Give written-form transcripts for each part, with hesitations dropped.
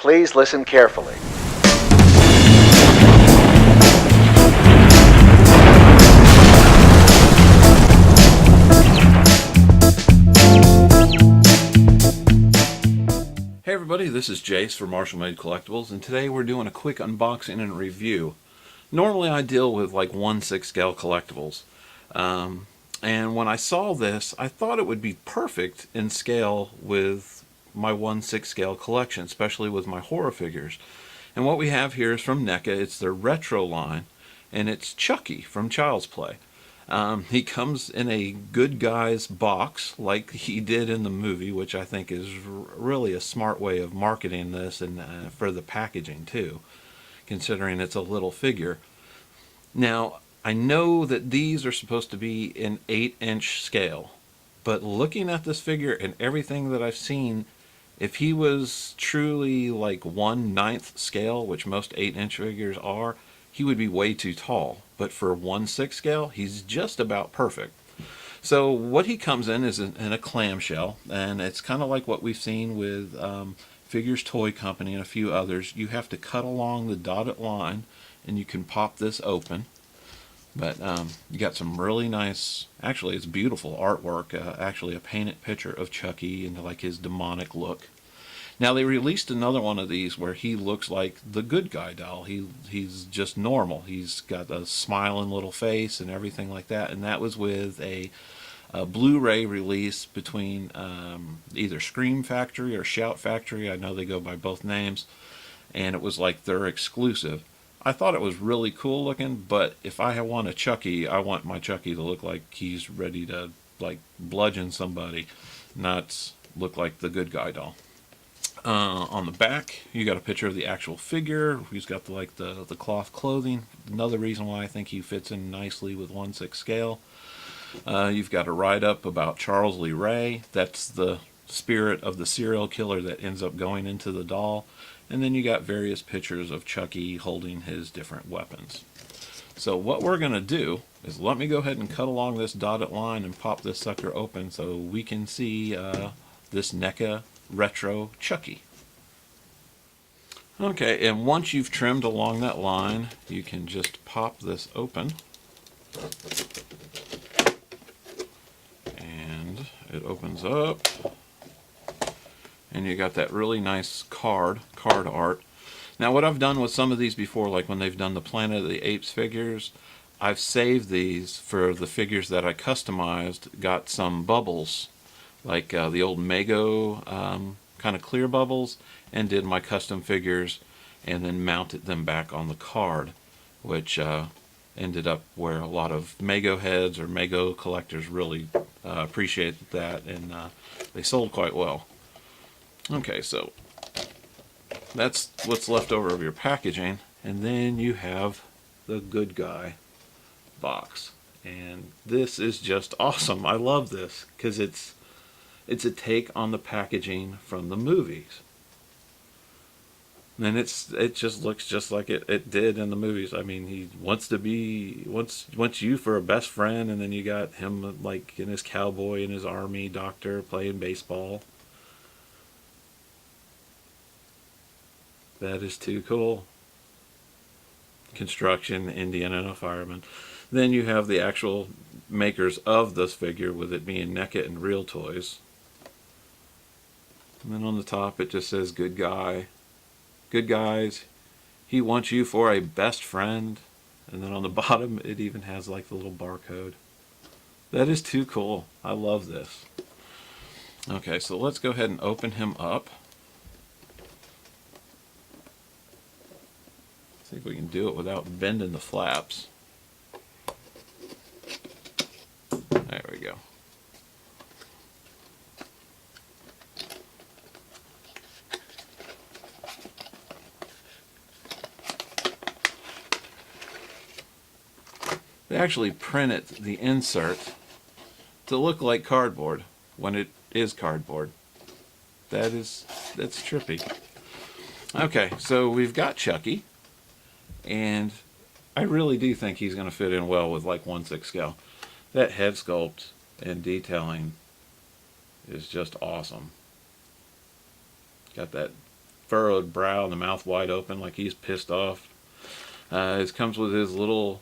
Please listen carefully. Hey everybody, this is Jace for Marshall Made Collectibles, and today we're doing a quick unboxing and review. Normally I deal with like 1/6 scale collectibles, and when I saw this, I thought it would be perfect in scale with my 1/6 scale collection, especially with my horror figures. And what we have here is from Neca. It's their retro line, and it's Chucky from Child's Play. He comes in a good guy's box like he did in the movie, which I think is really a smart way of marketing this, and for the packaging too, considering it's a little figure. Now, I know that these are supposed to be in 8-inch scale, but looking at this figure and everything that I've seen, if he was truly like 1/9 scale, which most 8-inch figures are, he would be way too tall. But for 1/6 scale, he's just about perfect. So what he comes in is in a clamshell, and it's kind of like what we've seen with Figures Toy Company and a few others. You have to cut along the dotted line, and you can pop this open. But you got some really nice, actually it's beautiful artwork, actually a painted picture of Chucky and like his demonic look. Now they released another one of these where he looks like the good guy doll. He's just normal. He's got a smiling little face and everything like that, and that was with a Blu-ray release between either Scream Factory or Shout Factory. I know they go by both names, and it was like their exclusive. I thought it was really cool looking, but if I want a Chucky, I want my Chucky to look like he's ready to like bludgeon somebody, not look like the good guy doll. On the back, you got a picture of the actual figure. He's got the cloth clothing. Another reason why I think he fits in nicely with 1/6 scale. You've got a write-up about Charles Lee Ray. That's the spirit of the serial killer that ends up going into the doll. And then you got various pictures of Chucky holding his different weapons. So what we're going to do is let me go ahead and cut along this dotted line and pop this sucker open so we can see this NECA Retro Chucky. Okay, and once you've trimmed along that line, you can just pop this open. And it opens up. And you got that really nice card art. Now what I've done with some of these before, like when they've done the Planet of the Apes figures, I've saved these for the figures that I customized, got some bubbles, like the old Mego kind of clear bubbles, and did my custom figures and then mounted them back on the card, which ended up where a lot of Mego heads or Mego collectors really appreciated that, and they sold quite well. Okay, so that's what's left over of your packaging, and then you have the good guy box, and this is just awesome. I love this because it's a take on the packaging from the movies, and it just looks just like it did in the movies. I mean, he wants you for a best friend, and then you got him like in his cowboy and his army doctor playing baseball. That is too cool. Construction, Indian, and a fireman. Then you have the actual makers of this figure, with it being NECA and Real Toys. And then on the top it just says good guy. Good guys. He wants you for a best friend. And then on the bottom it even has like the little barcode. That is too cool. I love this. Okay, so let's go ahead and open him up. See if we can do it without bending the flaps. There we go. They actually printed the insert to look like cardboard when it is cardboard. That's trippy. Okay, so we've got Chucky. And I really do think he's going to fit in well with like 1/6 scale. That head sculpt and detailing is just awesome. Got that furrowed brow and the mouth wide open like he's pissed off. It comes with his little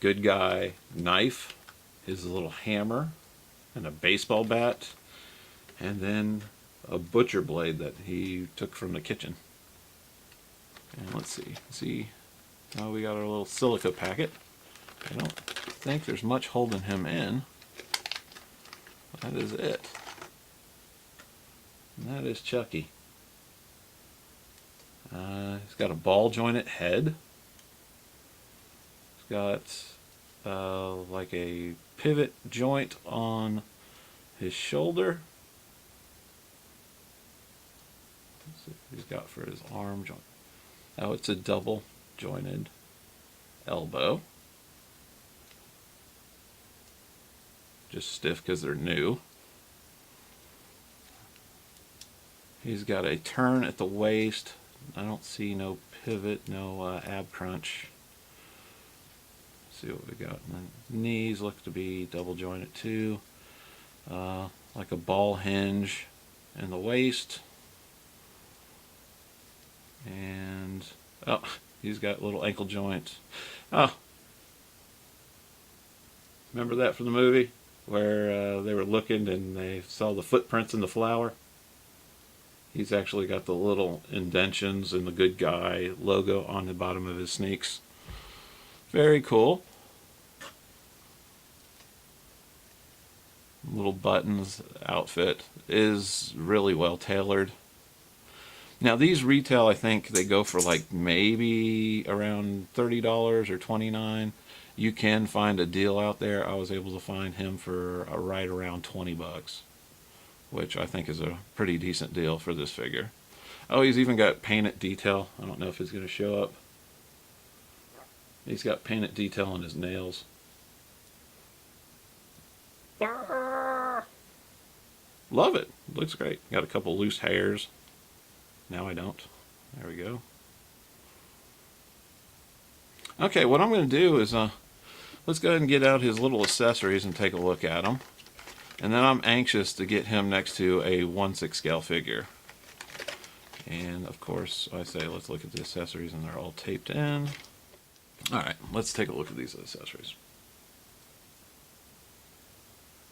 good guy knife, his little hammer, and a baseball bat, and then a butcher blade that he took from the kitchen. And let's see, oh, we got our little silica packet. I don't think there's much holding him in. That is it. And that is Chucky. He's got a ball jointed head. He's got like a pivot joint on his shoulder. Let's see what he's got for his arm joint. Oh, it's a double jointed elbow. Just stiff because they're new. He's got a turn at the waist. I don't see no pivot, no ab crunch. Let's see what we got. And the knees look to be double jointed too. Like a ball hinge in the waist. And, oh, he's got little ankle joints. Oh, remember that from the movie? Where they were looking and they saw the footprints in the flour? He's actually got the little indentions and the good guy logo on the bottom of his sneaks. Very cool. Little buttons outfit is really well tailored. Now these retail, I think they go for like maybe around $30 or $29. You can find a deal out there. I was able to find him for right around 20 bucks, which I think is a pretty decent deal for this figure. Oh, he's even got painted detail. I don't know if it's going to show up. He's got painted detail on his nails. Love it. Looks great. Got a couple loose hairs. Now I don't. There we go. Okay, what I'm going to do is let's go ahead and get out his little accessories and take a look at them. And then I'm anxious to get him next to a 1/6 scale figure. And of course, I say let's look at the accessories, and they're all taped in. Alright, let's take a look at these accessories.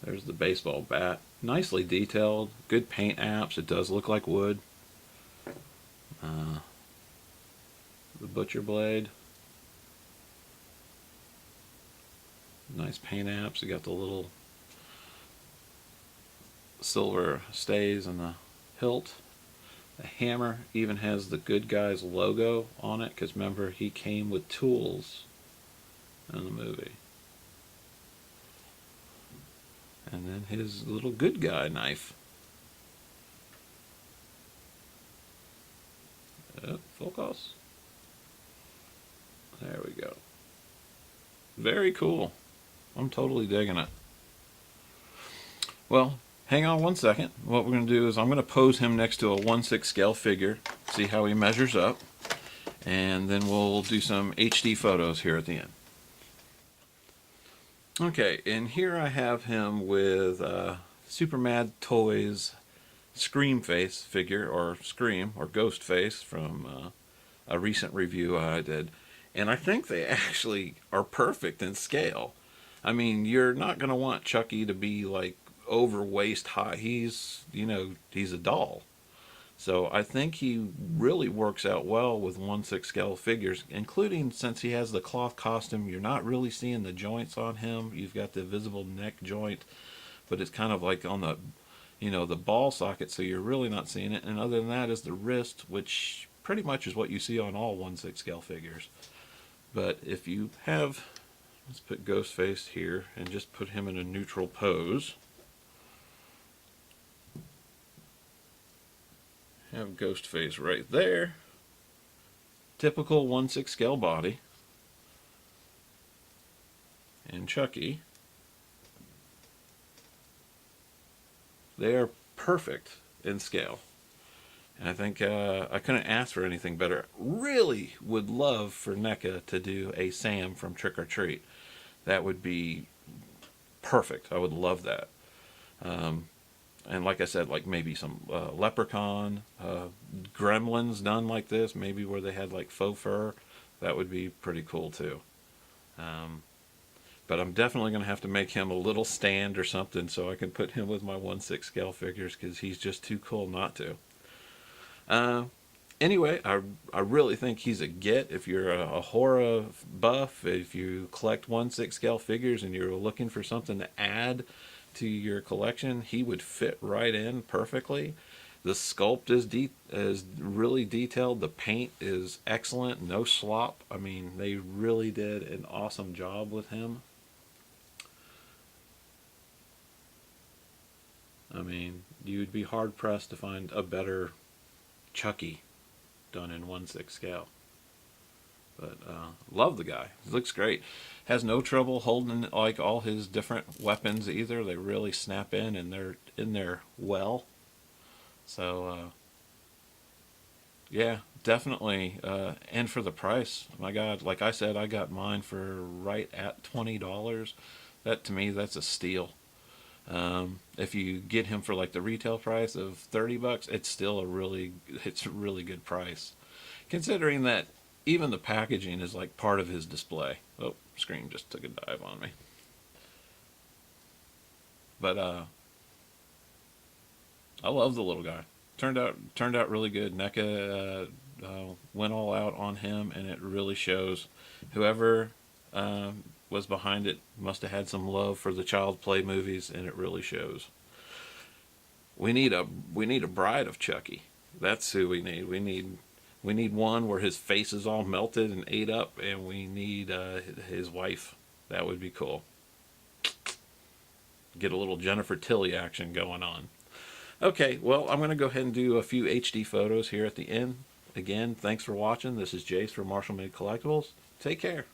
There's the baseball bat. Nicely detailed. Good paint apps. It does look like wood. The butcher blade. Nice paint apps. You got the little silver stays in the hilt. The hammer even has the good guy's logo on it, because remember, he came with tools in the movie. And then his little good guy knife. Focus. There we go. Very cool. I'm totally digging it. Well, hang on one second. What we're going to do is I'm going to pose him next to a 1/6 scale figure, see how he measures up, and then we'll do some HD photos here at the end. Okay, and here I have him with Super Mad Toys Scream Face figure, or Scream, or Ghost Face from a recent review I did. And I think they actually are perfect in scale. I mean, you're not going to want Chucky to be like over waist high. He's, you know, he's a doll. So I think he really works out well with 1/6 scale figures, including since he has the cloth costume. You're not really seeing the joints on him. You've got the visible neck joint, but it's kind of like on the, you know, the ball socket, so you're really not seeing it. And other than that is the wrist, which pretty much is what you see on all 1/6 scale figures. But if you have, let's put Ghostface here and just put him in a neutral pose. Have Ghostface right there. Typical 1/6 scale body. And Chucky. They are perfect in scale. And I think I couldn't ask for anything better. Really would love for Neca to do a Sam from Trick or Treat. That would be perfect. I would love that. And like I said, like maybe some leprechaun, gremlins done like this, maybe where they had like faux fur. That would be pretty cool too. Um, but I'm definitely going to have to make him a little stand or something so I can put him with my 1/6 scale figures because he's just too cool not to. Uh, anyway, I really think he's a get if you're a horror buff. If you collect 1/6 scale figures and you're looking for something to add to your collection, he would fit right in perfectly. The sculpt is really detailed. The paint is excellent. No slop. I mean, they really did an awesome job with him. I mean, you'd be hard pressed to find a better Chucky done in 1/6 scale. But love the guy. He looks great. Has no trouble holding like all his different weapons either. They really snap in and they're in there well. So yeah, definitely. And for the price, my God, like I said, I got mine for right at $20. That to me, that's a steal. If you get him for like the retail price of $30, it's a really good price, considering that even the packaging is like part of his display. Oh, screen just took a dive on me. But I love the little guy. Turned out really good. Neca went all out on him, and it really shows. Whoever was behind it must have had some love for the child play movies, and it really shows. We need a bride of Chucky. That's who we need. We need one where his face is all melted and ate up, and we need his wife. That would be cool. Get a little Jennifer Tilly action going on. Okay, well, I'm going to go ahead and do a few HD photos here at the end. Again, thanks for watching. This is Jace from Marshall Made Collectibles. Take care.